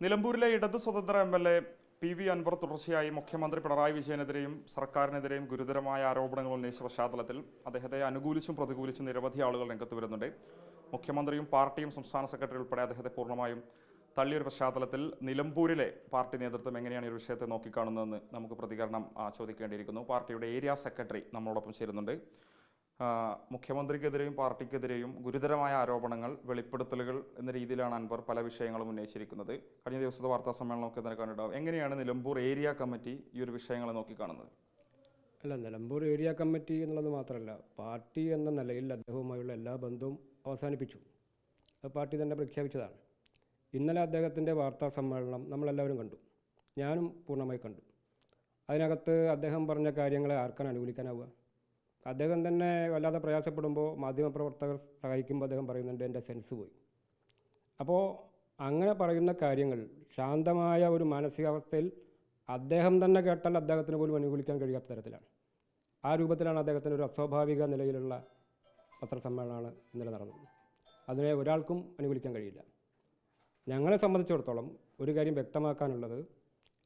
നിലമ്പൂരിലെ ഇടതു സ്വതന്ത്ര എം.എൽ.എ. പി.വി. അൻവർ തുടർച്ചയായി മുഖ്യമന്ത്രി പിണറായി വിജയനെതിരെയും സർക്കാരിനെതിരെയും ഗുരുതരമായ ആരോപണങ്ങൾ ഉന്നയിച്ച പശ്ചാത്തലത്തിൽ അദ്ദേഹത്തെ അനുകൂലിച്ചും പ്രതികൂലിച്ചും നിരവധി ആളുകൾ രംഗത്ത് വരുന്നുണ്ട്. മുഖ്യമന്ത്രിയും പാർട്ടിയും സംസ്ഥാന സെക്രട്ടറി ഉൾപ്പെടെ അദ്ദേഹത്തെ പൂർണ്ണമായും തള്ളിയൊരു പശ്ചാത്തലത്തിൽ നിലമ്പൂരിലെ പാർട്ടി നേതൃത്വം എങ്ങനെയാണ് ഈ വിഷയത്തെ നോക്കിക്കാണുന്നതെന്ന് നമുക്ക് പ്രതികരണം ചോദിക്കേണ്ടിയിരിക്കുന്നു. പാർട്ടിയുടെ ഏരിയ സെക്രട്ടറി നമ്മളോടൊപ്പം ചേരുന്നുണ്ട്. മുഖ്യമന്ത്രിക്കെതിരെയും പാർട്ടിക്കെതിരെയും ഗുരുതരമായ ആരോപണങ്ങൾ, വെളിപ്പെടുത്തലുകൾ എന്ന രീതിയിലാണ് അൻവർ പല വിഷയങ്ങളും ഉന്നയിച്ചിരിക്കുന്നത്. കഴിഞ്ഞ ദിവസത്തെ വാർത്താ സമ്മേളനമൊക്കെ തന്നെ കണ്ടിട്ടുണ്ടാവും. എങ്ങനെയാണ് നിലമ്പൂർ ഏരിയ കമ്മിറ്റി ഈ ഒരു വിഷയങ്ങളെ നോക്കിക്കാണുന്നത്? അല്ല, നിലമ്പൂർ ഏരിയ കമ്മിറ്റി എന്നുള്ളത് മാത്രമല്ല, പാർട്ടി എന്ന നിലയിൽ അദ്ദേഹവുമായുള്ള എല്ലാ ബന്ധവും അവസാനിപ്പിച്ചു. അത് പാർട്ടി തന്നെ പ്രഖ്യാപിച്ചതാണ്. ഇന്നലെ അദ്ദേഹത്തിൻ്റെ വാർത്താ സമ്മേളനം നമ്മളെല്ലാവരും കണ്ടു, ഞാനും പൂർണ്ണമായി കണ്ടു. അതിനകത്ത് അദ്ദേഹം പറഞ്ഞ കാര്യങ്ങളെ ആർക്കാണ് അനുകൂലിക്കാനാവുക? അദ്ദേഹം തന്നെ വല്ലാതെ പ്രയാസപ്പെടുമ്പോൾ മാധ്യമപ്രവർത്തകർ സഹായിക്കുമ്പോൾ അദ്ദേഹം പറയുന്നുണ്ട്, എൻ്റെ സെൻസ് പോയി. അപ്പോൾ അങ്ങനെ പറയുന്ന കാര്യങ്ങൾ ശാന്തമായ ഒരു മാനസികാവസ്ഥയിൽ അദ്ദേഹം തന്നെ കേട്ടാൽ അദ്ദേഹത്തിന് പോലും അനുകൂലിക്കാൻ കഴിയാത്ത തരത്തിലാണ്. ആ രൂപത്തിലാണ് അദ്ദേഹത്തിന് ഒരു അസ്വാഭാവിക നിലയിലുള്ള പത്രസമ്മേളനമാണ് ഇന്നലെ നടന്നത്. അതിനെ ഒരാൾക്കും അനുകൂലിക്കാൻ കഴിയില്ല. ഞങ്ങളെ സംബന്ധിച്ചിടത്തോളം ഒരു കാര്യം വ്യക്തമാക്കാനുള്ളത്,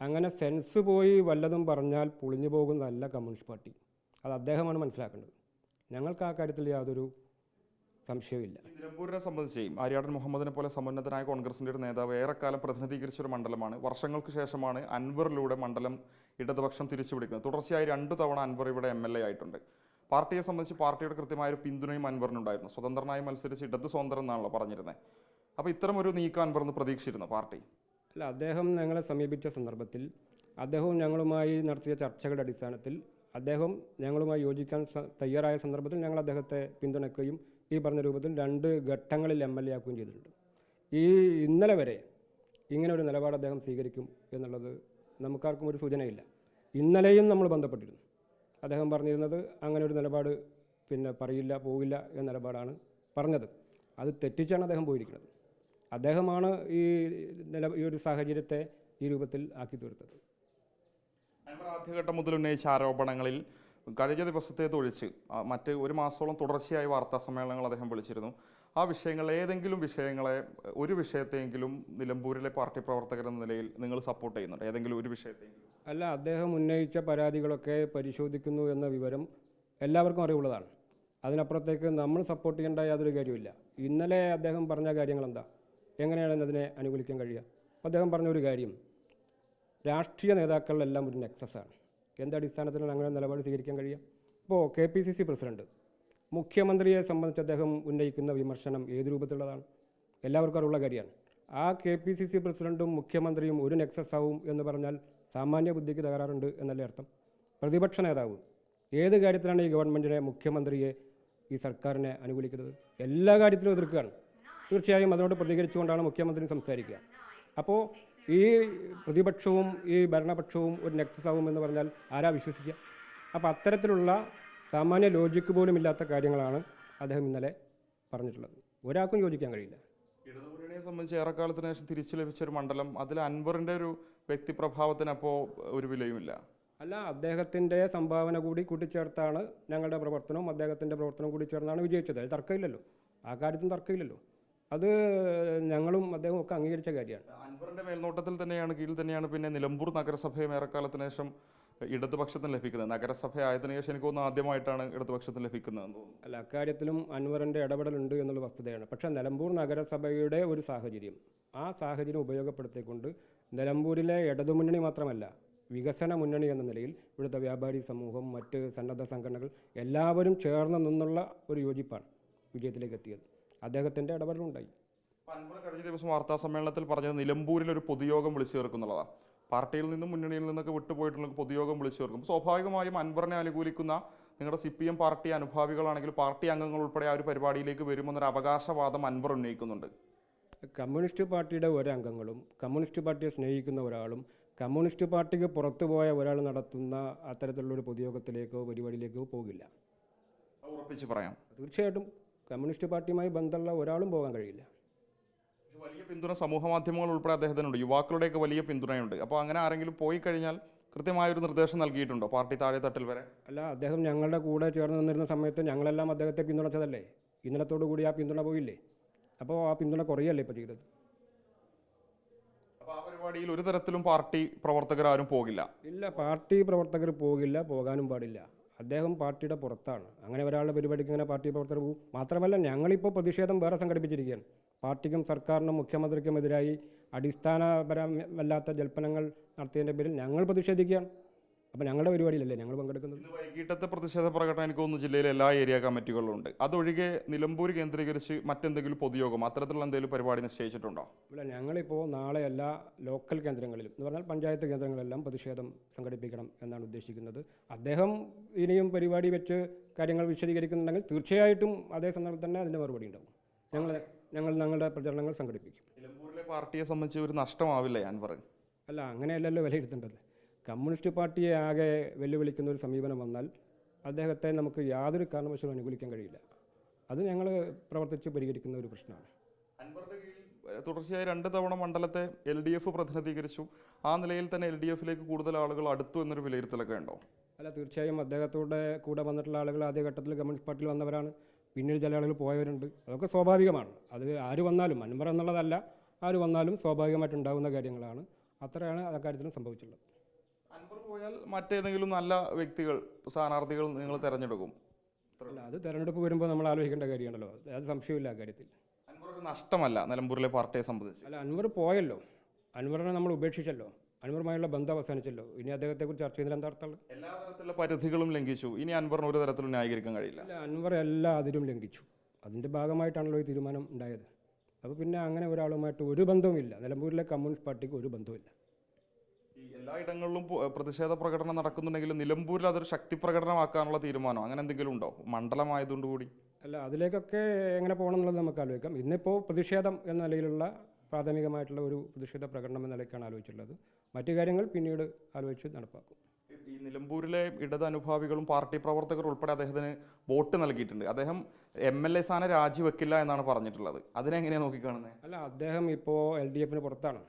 അങ്ങനെ സെൻസ് പോയി വല്ലതും പറഞ്ഞാൽ പൊളിഞ്ഞു പോകുന്നതല്ല കമ്മ്യൂണിസ്റ്റ് പാർട്ടി. അത് അദ്ദേഹമാണ് മനസ്സിലാക്കേണ്ടത്. ഞങ്ങൾക്ക് ആ കാര്യത്തിൽ യാതൊരു സംശയവുമില്ല. നിലമ്പൂരിനെ സംബന്ധിച്ച് ആര്യാടൻ മുഹമ്മദിനെ പോലെ സമുന്നതനായ കോൺഗ്രസിൻ്റെ ഒരു നേതാവ് ഏറെക്കാലം പ്രതിനിധീകരിച്ചൊരു മണ്ഡലമാണ്. വർഷങ്ങൾക്ക് ശേഷമാണ് അൻവറിലൂടെ മണ്ഡലം ഇടതുപക്ഷം തിരിച്ചുപിടിക്കുന്നത്. തുടർച്ചയായി 2 തവണ അൻവർ ഇവിടെ എം.എൽ.എ. ആയിട്ടുണ്ട്. പാർട്ടിയെ സംബന്ധിച്ച് പാർട്ടിയുടെ കൃത്യമായൊരു പിന്തുണയും അൻവറിനുണ്ടായിരുന്നു. സ്വതന്ത്രനായി മത്സരിച്ച് ഇടത് സ്വതന്ത്രം എന്നാണല്ലോ പറഞ്ഞിരുന്നത്. അപ്പോൾ ഇത്തരം ഒരു നീക്കം അൻവറിന് പ്രതീക്ഷിച്ചിരുന്നു പാർട്ടി? അല്ല, അദ്ദേഹം ഞങ്ങളെ സമീപിച്ച സന്ദർഭത്തിൽ അദ്ദേഹവും ഞങ്ങളുമായി നടത്തിയ ചർച്ചകളുടെ അടിസ്ഥാനത്തിൽ അദ്ദേഹം ഞങ്ങളുമായി യോജിക്കാൻ തയ്യാറായ സന്ദർഭത്തിൽ ഞങ്ങൾ അദ്ദേഹത്തെ പിന്തുണയ്ക്കുകയും ഈ പറഞ്ഞ രൂപത്തിൽ 2 ഘട്ടങ്ങളിൽ എം.എൽ.എ. ആക്കുകയും ചെയ്തിട്ടുണ്ട്. ഇന്നലെ വരെ ഇങ്ങനെ ഒരു നിലപാട് അദ്ദേഹം സ്വീകരിക്കും എന്നുള്ളത് നമുക്കാർക്കും ഒരു സൂചനയില്ല. ഇന്നലെയും നമ്മൾ ബന്ധപ്പെട്ടിരുന്നു. അദ്ദേഹം പറഞ്ഞിരുന്നത് അങ്ങനെ ഒരു നിലപാട് പറയില്ല, പോകില്ല എന്ന നിലപാടാണ് പറഞ്ഞത്. അത് തെറ്റിച്ചാണ് അദ്ദേഹം പോയിരിക്കുന്നത്. അദ്ദേഹമാണ് ഈ ഒരു സാഹചര്യത്തെ ഈ രൂപത്തിൽ ആക്കി തീർത്തത്. ആദ്യഘട്ടം മുതൽ ഉന്നയിച്ച ആരോപണങ്ങളിൽ കഴിഞ്ഞ ദിവസത്തേതൊഴിച്ച് മറ്റ് 1 മാസത്തോളം തുടർച്ചയായി വാർത്താ സമ്മേളനങ്ങൾ അദ്ദേഹം വിളിച്ചിരുന്നു. ആ വിഷയങ്ങൾ, ഏതെങ്കിലും വിഷയങ്ങളെ, ഒരു വിഷയത്തെങ്കിലും നിലമ്പൂരിലെ പാർട്ടി പ്രവർത്തകർ എന്ന നിലയിൽ നിങ്ങൾ സപ്പോർട്ട് ചെയ്യുന്നുണ്ട്? ഏതെങ്കിലും ഒരു വിഷയത്തെങ്കിലും? അല്ല, അദ്ദേഹം ഉന്നയിച്ച പരാതികളൊക്കെ പരിശോധിക്കുന്നു എന്ന വിവരം എല്ലാവർക്കും അറിവുള്ളതാണ്. അതിനപ്പുറത്തേക്ക് നമ്മൾ സപ്പോർട്ട് ചെയ്യേണ്ട യാതൊരു കാര്യമില്ല. ഇന്നലെ അദ്ദേഹം പറഞ്ഞ കാര്യങ്ങൾ എന്താ, എങ്ങനെയാണ് അതിനെ അനുകൂലിക്കാൻ കഴിയുക? അദ്ദേഹം പറഞ്ഞൊരു കാര്യം, രാഷ്ട്രീയ നേതാക്കളിലെല്ലാം ഒരു നെക്സസാണ്. എന്തടിസ്ഥാനത്തിലാണ് അങ്ങനെ നിലപാട് സ്വീകരിക്കാൻ കഴിയുക? ഇപ്പോൾ KPCC പ്രസിഡന്റ് മുഖ്യമന്ത്രിയെ സംബന്ധിച്ച് അദ്ദേഹം ഉന്നയിക്കുന്ന വിമർശനം ഏത് രൂപത്തിലുള്ളതാണ്? എല്ലാവർക്കും അറിവുള്ള കാര്യമാണ്. ആ KPCC പ്രസിഡന്റും മുഖ്യമന്ത്രിയും ഒരു നെക്സസ് ആവും എന്ന് പറഞ്ഞാൽ സാമാന്യ ബുദ്ധിക്ക് തകരാറുണ്ട് എന്നല്ലേ അർത്ഥം? പ്രതിപക്ഷ നേതാവ് ഏത് കാര്യത്തിലാണ് ഈ ഗവൺമെൻറ്റിനെ, മുഖ്യമന്ത്രിയെ, ഈ സർക്കാരിനെ അനുകൂലിക്കുന്നത്? എല്ലാ കാര്യത്തിലും എതിർക്കുകയാണ്. തീർച്ചയായും അതിനോട് പ്രതികരിച്ചുകൊണ്ടാണ് മുഖ്യമന്ത്രി സംസാരിക്കുക. അപ്പോൾ ഈ പ്രതിപക്ഷവും ഈ ഭരണപക്ഷവും ഒരു നെക്സസ് ആവും എന്ന് പറഞ്ഞാൽ ആരാ വിശ്വസിക്കുക? അപ്പോൾ അത്തരത്തിലുള്ള സാമാന്യ ലോജിക്ക് പോലും ഇല്ലാത്ത കാര്യങ്ങളാണ് അദ്ദേഹം ഇന്നലെ പറഞ്ഞിട്ടുള്ളത്. ഒരാൾക്കും യോജിക്കാൻ കഴിയില്ല. ഇടതുമുന്നണിയെ സംബന്ധിച്ച് ഏറെക്കാലത്തിന് ശേഷം തിരിച്ചു ലഭിച്ചൊരു മണ്ഡലം, അതിൽ അൻവറിൻ്റെ ഒരു വ്യക്തിപ്രഭാവത്തിന് അപ്പോൾ ഒരു വിലയുമില്ല. അല്ല, അദ്ദേഹത്തിൻ്റെ സംഭാവന കൂടി കൂട്ടിച്ചേർത്താണ് ഞങ്ങളുടെ പ്രവർത്തനവും അദ്ദേഹത്തിൻ്റെ പ്രവർത്തനവും കൂടി ചേർന്നാണ് വിജയിച്ചത്. അത് തർക്കമില്ലല്ലോ, ആ കാര്യത്തിൽ തർക്കമില്ലല്ലോ. അത് ഞങ്ങളും അദ്ദേഹവും ഒക്കെ അംഗീകരിച്ച കാര്യമാണ്. അൻവറിന്റെ മേൽനോട്ടത്തിൽ തന്നെയാണ്, കീഴിൽ തന്നെയാണ് പിന്നെ നിലമ്പൂർ നഗരസഭയും ഏറെക്കാലത്തിന് ശേഷം ഇടതുപക്ഷത്തിന് ലഭിക്കുന്നത്. നഗരസഭ ആയതിനു ശേഷം എനിക്ക് തോന്നുന്നു ആദ്യമായിട്ടാണ് ഇടതുപക്ഷത്തിന് ലഭിക്കുന്നതെന്ന് തോന്നുന്നു. അല്ല, അക്കാര്യത്തിലും അൻവറിൻ്റെ ഇടപെടലുണ്ട് എന്നുള്ള വസ്തുതയാണ്. പക്ഷേ നിലമ്പൂർ നഗരസഭയുടെ ഒരു സാഹചര്യം, ആ സാഹചര്യം ഉപയോഗപ്പെടുത്തിക്കൊണ്ട് നിലമ്പൂരിലെ ഇടതുമുന്നണി മാത്രമല്ല, വികസന മുന്നണി എന്ന നിലയിൽ ഇവിടുത്തെ വ്യാപാരി സമൂഹം, മറ്റ് സന്നദ്ധ സംഘടനകൾ എല്ലാവരും ചേർന്ന് നിന്നുള്ള ഒരു യോജിപ്പാണ് വിജയത്തിലേക്ക് എത്തിയത്. അദ്ദേഹത്തിൻ്റെ ഇടപെടലുണ്ടായി. അൻവർ കഴിഞ്ഞ ദിവസം വാർത്താ സമ്മേളനത്തിൽ പറഞ്ഞത് നിലമ്പൂരിൽ ഒരു പൊതുയോഗം വിളിച്ചു ചേർക്കുന്നുള്ളതാണ്. പാർട്ടിയിൽ നിന്നും മുന്നണിയിൽ നിന്നൊക്കെ വിട്ടുപോയിട്ടുള്ള പൊതുയോഗം വിളിച്ചു ചേർക്കും. സ്വാഭാവികമായും അൻവറിനെ അനുകൂലിക്കുന്ന നിങ്ങളുടെ CPM പാർട്ടി അനുഭാവികളാണെങ്കിൽ പാർട്ടി അംഗങ്ങൾ ഉൾപ്പെടെ ആ ഒരു പരിപാടിയിലേക്ക് വരുമെന്നൊരു അവകാശവാദം അൻവർ ഉന്നയിക്കുന്നുണ്ട്. കമ്മ്യൂണിസ്റ്റ് പാർട്ടിയുടെ ഒരംഗങ്ങളും കമ്മ്യൂണിസ്റ്റ് പാർട്ടിയെ സ്നേഹിക്കുന്ന ഒരാളും കമ്മ്യൂണിസ്റ്റ് പാർട്ടിക്ക് പുറത്തുപോയ ഒരാൾ നടത്തുന്ന അത്തരത്തിലുള്ളൊരു പൊതുയോഗത്തിലേക്കോ പരിപാടിയിലേക്കോ പോകില്ല. ഉറപ്പിച്ച് പറയാം. തീർച്ചയായിട്ടും കമ്മ്യൂണിസ്റ്റ് പാർട്ടിയുമായി ബന്ധമുള്ള ഒരാളും പോകാൻ കഴിയില്ല. വലിയ പിന്തുണ സമൂഹ മാധ്യമങ്ങൾ ഉൾപ്പെടെ അദ്ദേഹത്തിനുണ്ട്, യുവാക്കളുടെയൊക്കെ വലിയ പിന്തുണയുണ്ട്. അപ്പോൾ അങ്ങനെ ആരെങ്കിലും പോയി കഴിഞ്ഞാൽ കൃത്യമായൊരു നിർദ്ദേശം നൽകിയിട്ടുണ്ടോ പാർട്ടി താഴെത്തട്ടിൽ വരെ? അല്ല, അദ്ദേഹം ഞങ്ങളുടെ കൂടെ ചേർന്ന് നിന്നിരുന്ന സമയത്ത് ഞങ്ങളെല്ലാം അദ്ദേഹത്തെ പിന്തുണച്ചതല്ലേ? ഇന്നലത്തോടു കൂടി ആ പിന്തുണ പോയില്ലേ? അപ്പോൾ ആ പിന്തുണ കുറയല്ലേ ഇപ്പോൾ ചെയ്തത്? അപ്പോൾ ആ പരിപാടിയിൽ ഒരു തരത്തിലും പാർട്ടി പ്രവർത്തകരാരും പോകില്ല. ഇല്ല, പാർട്ടി പ്രവർത്തകർ പോകില്ല, പോകാനും പാടില്ല. അദ്ദേഹം പാർട്ടിയുടെ പുറത്താണ്. അങ്ങനെ ഒരാളുടെ പരിപാടിക്ക് ഇങ്ങനെ പാർട്ടി പ്രവർത്തകർ പോകും. മാത്രമല്ല, ഞങ്ങളിപ്പോൾ പ്രതിഷേധം വേറെ സംഘടിപ്പിച്ചിരിക്കുകയാണ്. പാർട്ടിക്കും സർക്കാരിനും മുഖ്യമന്ത്രിക്കുമെതിരായി അടിസ്ഥാനപരമല്ലാത്ത ജൽപ്പനങ്ങൾ നടത്തിയതിൻ്റെ പേരിൽ ഞങ്ങൾ പ്രതിഷേധിക്കുകയാണ്. അപ്പോൾ ഞങ്ങളുടെ പരിപാടിയിലല്ലേ ഞങ്ങൾ പങ്കെടുക്കുന്നത്. ഇന്ന് വൈകിട്ടത്തെ പ്രതിഷേധ പ്രകടനം എനിക്ക് തോന്നുന്നു ജില്ലയിലെ എല്ലാ ഏരിയ കമ്മിറ്റികളിലും ഉണ്ട്. അതൊഴികെ നിലമ്പൂർ കേന്ദ്രീകരിച്ച് മറ്റെന്തെങ്കിലും പൊതുയോഗം അത്തരത്തിലുള്ള എന്തെങ്കിലും പരിപാടി നിശ്ചയിച്ചിട്ടുണ്ടോ? അല്ല, ഞങ്ങളിപ്പോൾ നാളെ എല്ലാ ലോക്കൽ കേന്ദ്രങ്ങളിലും എന്ന് പറഞ്ഞാൽ പഞ്ചായത്ത് കേന്ദ്രങ്ങളെല്ലാം പ്രതിഷേധം സംഘടിപ്പിക്കണം എന്നാണ് ഉദ്ദേശിക്കുന്നത്. അദ്ദേഹം ഇനിയും പരിപാടി വെച്ച് കാര്യങ്ങൾ വിശദീകരിക്കുന്നുണ്ടെങ്കിൽ തീർച്ചയായിട്ടും അതേ സന്ദർഭത്തിൽ തന്നെ അതിൻ്റെ മറുപടി ഉണ്ടാവും. ഞങ്ങളുടെ പ്രചരണങ്ങൾ സംഘടിപ്പിക്കും. നിലമ്പൂരിലെ പാർട്ടിയെ സംബന്ധിച്ച് ഒരു നഷ്ടമാവില്ലേ അൻവർ? അല്ല, അങ്ങനെയല്ലല്ലോ വിലയിരുത്തേണ്ടത്. കമ്മ്യൂണിസ്റ്റ് പാർട്ടിയെ ആകെ വെല്ലുവിളിക്കുന്ന ഒരു സമീപനം വന്നാൽ അദ്ദേഹത്തെ നമുക്ക് യാതൊരു കാരണവശാലും അനുകൂലിക്കാൻ കഴിയില്ല. അത് ഞങ്ങൾ പ്രവർത്തിച്ച് പരിഹരിക്കുന്ന ഒരു പ്രശ്നമാണ്. അൻവറിന്റെ കീഴിൽ തുടർച്ചയായി 2 തവണ മണ്ഡലത്തെ LDF പ്രതിനിധീകരിച്ചു. ആ നിലയിൽ തന്നെ LDFിലേക്ക് കൂടുതൽ ആളുകൾ അടുത്തു എന്നൊരു വിലയിരുത്തലൊക്കെ ഉണ്ടോ? അല്ല, തീർച്ചയായും അദ്ദേഹത്തോടെ കൂടെ വന്നിട്ടുള്ള ആളുകൾ ആദ്യഘട്ടത്തിൽ കമ്മ്യൂണിസ്റ്റ് പാർട്ടിയിൽ വന്നവരാണ്. പിന്നീട് ചില ആളുകൾ പോയവരുണ്ട്. അതൊക്കെ സ്വാഭാവികമാണ്. അത് ആര് വന്നാലും, അൻവർ എന്നുള്ളതല്ല, ആര് വന്നാലും സ്വാഭാവികമായിട്ടുണ്ടാകുന്ന കാര്യങ്ങളാണ്. അത്രയാണ് ആ കാര്യത്തിലും സംഭവിച്ചിട്ടുള്ളത്. അൻവർ പോയാൽ മറ്റേതെങ്കിലും നല്ല വ്യക്തികൾ, സ്ഥാനാർത്ഥികൾ നിങ്ങൾ തിരഞ്ഞെടുക്കും? അല്ല, അത് തെരഞ്ഞെടുപ്പ് വരുമ്പോൾ നമ്മൾ ആലോചിക്കേണ്ട കാര്യമാണല്ലോ. അത് സംശയമില്ല ആ കാര്യത്തിൽ. അൻവർ ഒരു നഷ്ടമല്ല നിലമ്പൂരിലെ പാർട്ടിയെ സംബന്ധിച്ച്. അല്ല, അൻവർ പോയല്ലോ, അൻവറിനെ നമ്മൾ ഉപേക്ഷിച്ചല്ലോ, അൻവറുമായുള്ള ബന്ധം അവസാനിച്ചല്ലോ. ഇനി അദ്ദേഹത്തെക്കുറിച്ച് ചർച്ച ചെയ്യുന്നതിൽ എന്താ അർത്ഥമുള്ളത്? എല്ലാ തരത്തിലുള്ള പരിധികളും ലംഘിച്ചു. ഇനി അൻവറിന് ഒരു തരത്തിലും ന്യായീകരിക്കാൻ കഴിയില്ല. അല്ല, അൻവർ എല്ലാ അതിരും ലംഘിച്ചു. അതിൻ്റെ ഭാഗമായിട്ടാണല്ലോ ഈ തീരുമാനം ഉണ്ടായത്. അപ്പോൾ പിന്നെ അങ്ങനെ ഒരാളുമായിട്ട് ഒരു ബന്ധവുമില്ല. നിലമ്പൂരിലെ കമ്മ്യൂണിസ്റ്റ് പാർട്ടിക്ക് ഒരു ബന്ധവുമില്ല. ഈ എല്ലായിടങ്ങളിലും പ്രതിഷേധ പ്രകടനം നടക്കുന്നുണ്ടെങ്കിലും നിലമ്പൂരിൽ അതൊരു ശക്തി പ്രകടനമാക്കാനുള്ള തീരുമാനം അങ്ങനെ എന്തെങ്കിലും ഉണ്ടോ, മണ്ഡലമായതുകൊണ്ട് കൂടി? അല്ല, അതിലേക്കൊക്കെ എങ്ങനെ പോകണം എന്നുള്ളത് നമുക്ക് ആലോചിക്കാം. ഇന്നിപ്പോൾ പ്രതിഷേധം എന്ന നിലയിലുള്ള പ്രാഥമികമായിട്ടുള്ള ഒരു പ്രതിഷേധ പ്രകടനം എന്ന നിലയ്ക്കാണ് ആലോചിച്ചിട്ടുള്ളത്. മറ്റു കാര്യങ്ങൾ പിന്നീട് ആലോചിച്ച് നടപ്പാക്കും. ഈ നിലമ്പൂരിലെ ഇടത് അനുഭാവികളും പാർട്ടി പ്രവർത്തകർ ഉൾപ്പെടെ അദ്ദേഹത്തിന് വോട്ട് നൽകിയിട്ടുണ്ട്. അദ്ദേഹം MLA സ്ഥാനം രാജിവെക്കില്ല എന്നാണ് പറഞ്ഞിട്ടുള്ളത്. അതിനെങ്ങനെയാണ് നോക്കിക്കാണുന്നത്? അല്ല, അദ്ദേഹം ഇപ്പോൾ LDFന് പുറത്താണ്.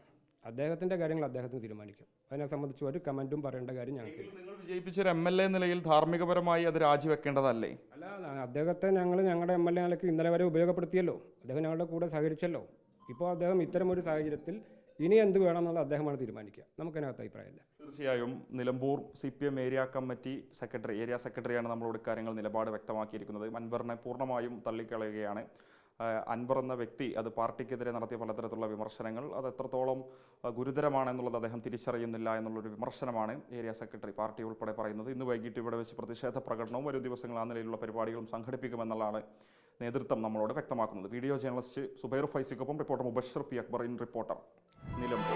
അദ്ദേഹത്തിൻ്റെ കാര്യങ്ങൾ അദ്ദേഹത്തിന് തീരുമാനിക്കും. അതിനെ സംബന്ധിച്ച് ഒരു കമൻറ്റും പറയേണ്ട കാര്യം ഞങ്ങൾക്ക്. നിങ്ങൾ വിജയിപ്പിച്ച ഒരു MLA നിലയിൽ ധാർമ്മികപരമായി അത് രാജിവെക്കേണ്ടതല്ലേ? അല്ല, അദ്ദേഹത്തെ ഞങ്ങളുടെ MLA നിലയ്ക്ക് ഇന്നലെ വരെ ഉപയോഗപ്പെടുത്തിയല്ലോ. അദ്ദേഹം ഞങ്ങളുടെ കൂടെ സഹകരിച്ചല്ലോ. ഇപ്പോൾ അദ്ദേഹം ഇത്തരം ഒരു സാഹചര്യത്തിൽ ഇനി എന്ത് വേണമെന്നുള്ളത് അദ്ദേഹമാണ് തീരുമാനിക്കുക. നമുക്കതിനകത്ത് അഭിപ്രായമില്ല. തീർച്ചയായും Nilambur CPM area committee area സെക്രട്ടറിയാണ് നമ്മളോട് കാര്യങ്ങൾ നിലപാട് വ്യക്തമാക്കിയിരിക്കുന്നത്. അൻവറിനെ പൂർണ്ണമായും തള്ളിക്കളയുകയാണ്. അൻവർ എന്ന വ്യക്തി അത് പാർട്ടിക്കെതിരെ നടത്തിയ പലതരത്തിലുള്ള വിമർശനങ്ങൾ അത് എത്രത്തോളം ഗുരുതരമാണെന്നുള്ളത് അദ്ദേഹം തിരിച്ചറിയുന്നില്ല എന്നുള്ളൊരു വിമർശനമാണ് ഏരിയ സെക്രട്ടറി പാർട്ടി ഉൾപ്പെടെ പറയുന്നത്. ഇന്ന് വൈകിട്ട് ഇവിടെ വെച്ച് പ്രതിഷേധ പ്രകടനവും വരും ദിവസങ്ങൾ ആ നിലയിലുള്ള പരിപാടികളും സംഘടിപ്പിക്കുമെന്നുള്ളതാണ് നേതൃത്വം നമ്മളോട് വ്യക്തമാക്കുന്നത്. വീഡിയോ ജേർണലിസ്റ്റ് സുബൈർ ഫൈസിക്കൊപ്പം reporter Mubashar P. Akbar, in reporter, Nilambur.